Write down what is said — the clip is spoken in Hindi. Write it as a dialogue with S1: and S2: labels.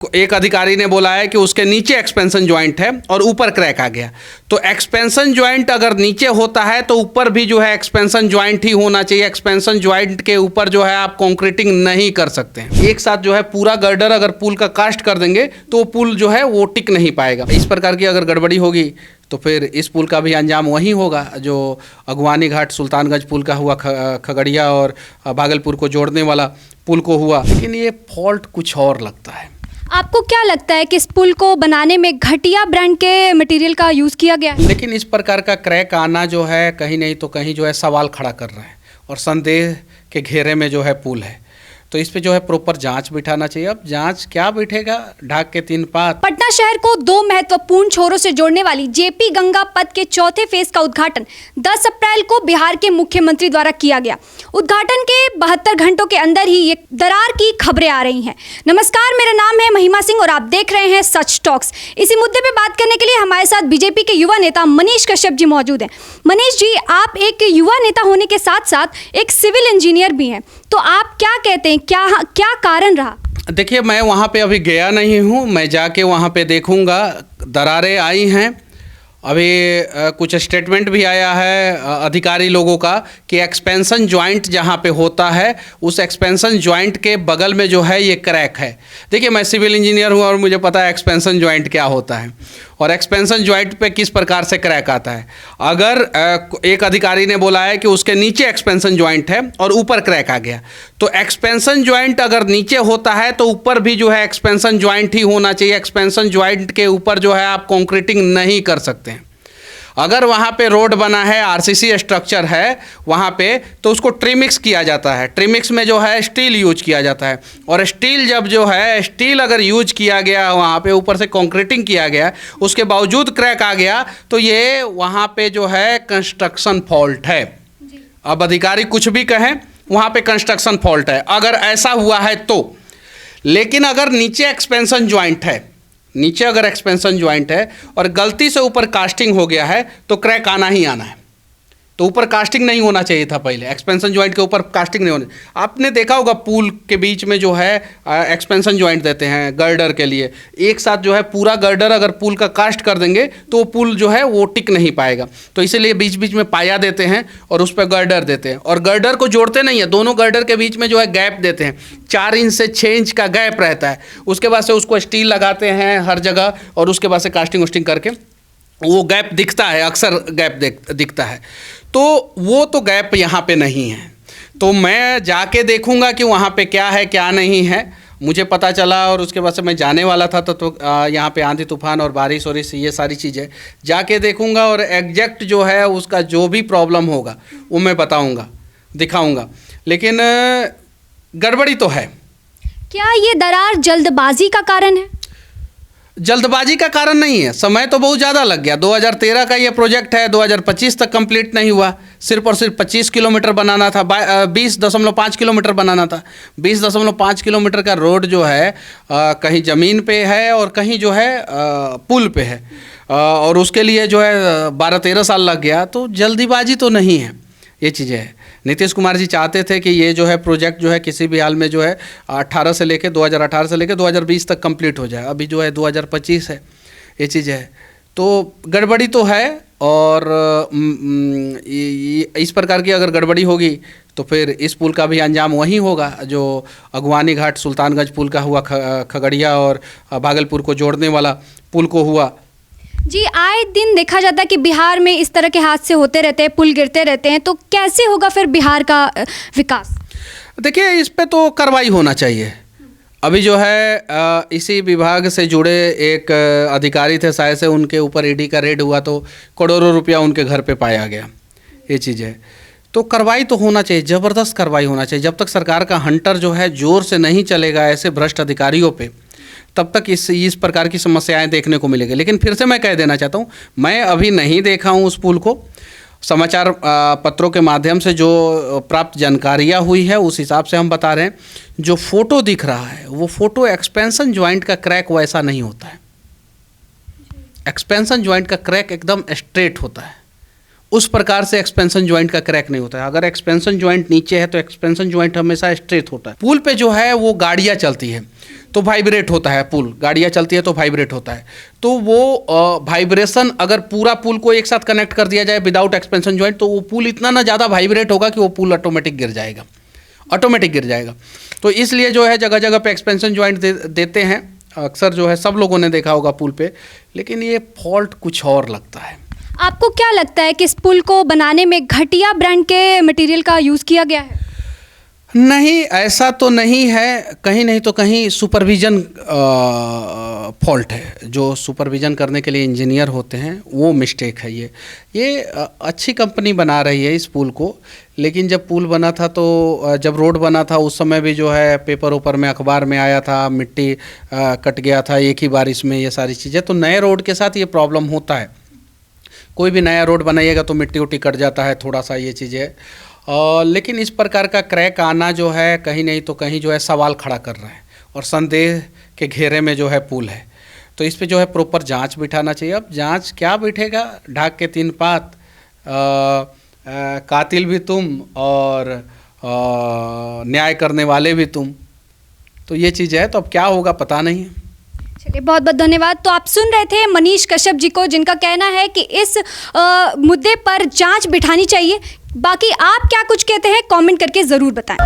S1: एक अधिकारी ने बोला है कि उसके नीचे एक्सपेंशन जॉइंट है और ऊपर क्रैक आ गया। तो एक्सपेंशन जॉइंट अगर नीचे होता है तो ऊपर भी जो है एक्सपेंशन जॉइंट ही होना चाहिए। एक्सपेंशन जॉइंट के ऊपर जो है आप कंक्रीटिंग नहीं कर सकते हैं। एक साथ जो है पूरा गर्डर अगर पुल का कास्ट कर देंगे तो वो पुल जो है वो टिक नहीं पाएगा। इस प्रकार की अगर गड़बड़ी होगी तो फिर इस पुल का भी अंजाम वही होगा जो अगवानी घाट सुल्तानगंज पुल का हुआ, खगड़िया और भागलपुर को जोड़ने वाला पुल को हुआ। लेकिन ये फॉल्ट कुछ और लगता है।
S2: आपको क्या लगता है कि इस पुल को बनाने में घटिया ब्रांड के मटेरियल का यूज़ किया गया है?
S1: लेकिन इस प्रकार का क्रैक आना जो है कहीं नहीं तो कहीं जो है सवाल खड़ा कर रहा है और संदेह के घेरे में जो है पुल है। तो इस पे जो है प्रॉपर जांच बिठाना चाहिए। अब जांच क्या बिठेगा, ढाक के 3 पात।
S2: पटना शहर को 2 महत्वपूर्ण छोरों से जोड़ने वाली जेपी गंगा पथ के चौथे फेज का उद्घाटन 10 अप्रैल को बिहार के मुख्यमंत्री द्वारा किया गया। उद्घाटन के 72 घंटों के अंदर ही ये दरार की खबरें आ रही हैं। नमस्कार, मेरा नाम है महिमा सिंह और आप देख रहे हैं सच टॉक्स। इसी मुद्दे पे बात करने के लिए हमारे साथ बीजेपी के युवा नेता मनीष कश्यप जी मौजूद हैं। मनीष जी, आप एक युवा नेता होने के साथ साथ एक सिविल इंजीनियर भी हैं, तो आप क्या कहते हैं, क्या कारण रहा?
S1: देखिए, मैं वहाँ पे अभी गया नहीं हूँ, मैं जाके वहाँ पे देखूँगा। दरारें आई हैं, अभी कुछ स्टेटमेंट भी आया है अधिकारी लोगों का कि एक्सपेंशन जॉइंट जहाँ पे होता है उस एक्सपेंशन जॉइंट के बगल में जो है ये क्रैक है। देखिए, मैं सिविल इंजीनियर हूँ और मुझे पता है एक्सपेंशन जॉइंट क्या होता है और एक्सपेंशन जॉइंट पे किस प्रकार से क्रैक आता है। अगर एक अधिकारी ने बोला है कि उसके नीचे एक्सपेंशन जॉइंट है और ऊपर क्रैक आ गया, तो एक्सपेंशन जॉइंट अगर नीचे होता है तो ऊपर भी जो है एक्सपेंशन जॉइंट ही होना चाहिए। एक्सपेंशन जॉइंट के ऊपर जो है आप कंक्रीटिंग नहीं कर सकते। अगर वहाँ पे रोड बना है, आरसीसी स्ट्रक्चर है वहाँ पे, तो उसको ट्रिमिक्स किया जाता है। ट्रिमिक्स में जो है स्टील यूज किया जाता है और स्टील जब जो है स्टील अगर यूज किया गया वहाँ पे, ऊपर से कंक्रीटिंग किया गया, उसके बावजूद क्रैक आ गया, तो ये वहाँ पे जो है कंस्ट्रक्शन फॉल्ट है। अब अधिकारी कुछ भी कहें, वहाँ पे कंस्ट्रक्शन फॉल्ट है अगर ऐसा हुआ है तो। लेकिन अगर नीचे एक्सपेंशन जॉइंट है, नीचे अगर एक्सपेंशन जॉइंट है और गलती से ऊपर कास्टिंग हो गया है तो क्रैक आना ही आना है। तो ऊपर कास्टिंग नहीं होना चाहिए था, पहले एक्सपेंशन जॉइंट के ऊपर कास्टिंग नहीं होनी। आपने देखा होगा पुल के बीच में जो है एक्सपेंशन जॉइंट देते हैं गर्डर के लिए। एक साथ जो है पूरा गर्डर अगर पुल का कास्ट कर देंगे तो वो पुल जो है वो टिक नहीं पाएगा। तो इसीलिए बीच बीच में पाया देते हैं और उस पर गर्डर देते हैं और गर्डर को जोड़ते नहीं है, दोनों गर्डर के बीच में जो है गैप देते हैं। 4 इंच से 6 इंच का गैप रहता है। उसके बाद से उसको स्टील लगाते हैं हर जगह और उसके बाद से कास्टिंग वस्टिंग करके वो गैप दिखता है, अक्सर गैप दिखता है। तो वो तो गैप यहाँ पे नहीं है। तो मैं जाके देखूँगा कि वहाँ पे क्या है क्या नहीं है। मुझे पता चला और उसके बाद से मैं जाने वाला था तो यहाँ पे आंधी तूफान और बारिश ये सारी चीज़ें जाके देखूँगा और एग्जैक्ट जो है उसका जो भी प्रॉब्लम होगा वो मैं बताऊँगा, दिखाऊँगा। लेकिन गड़बड़ी तो है।
S2: क्या ये दरार जल्दबाजी का कारण है?
S1: जल्दबाजी का कारण नहीं है, समय तो बहुत ज़्यादा लग गया। 2013 का ये प्रोजेक्ट है, 2025 तक कंप्लीट नहीं हुआ। सिर्फ और सिर्फ 25 किलोमीटर बनाना था, 20.5 किलोमीटर बनाना था। 20.5 किलोमीटर का रोड जो है कहीं ज़मीन पे है और कहीं जो है पुल पे है और उसके लिए जो है 12-13 साल लग गया। तो जल्दीबाजी तो नहीं है, ये चीज़ें हैं। नीतीश कुमार जी चाहते थे कि ये जो है प्रोजेक्ट जो है किसी भी हाल में जो है 2018 से लेके 2020 तक कंप्लीट हो जाए। अभी जो है 2025 है, ये चीज़ है। तो गड़बड़ी तो है और इस प्रकार की अगर गड़बड़ी होगी तो फिर इस पुल का भी अंजाम वही होगा जो अगवानी घाट सुल्तानगंज पुल का हुआ, खगड़िया और भागलपुर को जोड़ने वाला पुल को हुआ।
S2: जी, आए दिन देखा जाता है कि बिहार में इस तरह के हादसे होते रहते हैं, पुल गिरते रहते हैं, तो कैसे होगा फिर बिहार का विकास?
S1: देखिए, इस पे तो कार्रवाई होना चाहिए। अभी जो है इसी विभाग से जुड़े एक अधिकारी थे, शायद से उनके ऊपर ईडी का रेड हुआ तो करोड़ों रुपया उनके घर पे पाया गया। ये चीज़ है, तो कार्रवाई तो होना चाहिए, ज़बरदस्त कार्रवाई होना चाहिए। जब तक सरकार का हंटर जो है ज़ोर से नहीं चलेगा ऐसे भ्रष्ट अधिकारियों पे, तब तक इस प्रकार की समस्याएं देखने को मिलेगी। लेकिन फिर से मैं कह देना चाहता हूँ, मैं अभी नहीं देखा हूँ उस पुल को। समाचार पत्रों के माध्यम से जो प्राप्त जानकारियाँ हुई है उस हिसाब से हम बता रहे हैं। जो फ़ोटो दिख रहा है वो फ़ोटो एक्सपेंशन जॉइंट का क्रैक वैसा नहीं होता है। एक्सपेंशन जॉइंट का क्रैक एकदम स्ट्रेट होता है, उस प्रकार से एक्सपेंशन जॉइंट का क्रैक नहीं होता है। अगर एक्सपेंशन जॉइंट नीचे है तो एक्सपेंशन जॉइंट हमेशा स्ट्रेट होता है। पुल पे जो है वो गाड़ियाँ चलती है, तो वाइब्रेट होता है पुल, गाड़ियाँ चलती है तो वाइब्रेट होता है। तो वो वाइब्रेशन अगर पूरा पुल को एक साथ कनेक्ट कर दिया जाए विदाउट एक्सपेंशन जॉइंट, तो वो पुल इतना ना ज़्यादा वाइब्रेट होगा कि वो पुल ऑटोमेटिक गिर जाएगा, ऑटोमेटिक गिर जाएगा। तो इसलिए जो है जगह जगह पे एक्सपेंशन जॉइंट देते हैं, अक्सर जो है सब लोगों ने देखा होगा पुल पे, लेकिन ये फॉल्ट कुछ और लगता है।
S2: आपको क्या लगता है कि इस पुल को बनाने में घटिया ब्रांड के मटेरियल का यूज़ किया गया है?
S1: नहीं, ऐसा तो नहीं है, कहीं नहीं तो कहीं सुपरविज़न फॉल्ट है। जो सुपरविज़न करने के लिए इंजीनियर होते हैं वो मिस्टेक है ये अच्छी कंपनी बना रही है इस पुल को, लेकिन जब पुल बना था तो जब रोड बना था उस समय भी जो है पेपर ऊपर में अखबार में आया था, मिट्टी कट गया था एक ही बारिश में, ये सारी चीज़ें। तो नए रोड के साथ ये प्रॉब्लम होता है, कोई भी नया रोड बनाइएगा तो मिट्टी उट्टी कट जाता है थोड़ा सा, ये चीज़ें। लेकिन इस प्रकार का क्रैक आना जो है कहीं नहीं तो कहीं जो है सवाल खड़ा कर रहा है, और संदेह के घेरे में जो है पुल है। तो इस पे जो है प्रॉपर जांच बिठाना चाहिए। अब जांच क्या बिठेगा, ढाक के तीन पात, कातिल भी तुम और न्याय करने वाले भी तुम, तो ये चीज़ है। तो अब क्या होगा पता नहीं है।
S2: चलिए, बहुत बहुत धन्यवाद। तो आप सुन रहे थे मनीष कश्यप जी को, जिनका कहना है कि इस मुद्दे पर जांच बिठानी चाहिए। बाकी आप क्या कुछ कहते हैं कमेंट करके ज़रूर बताएं।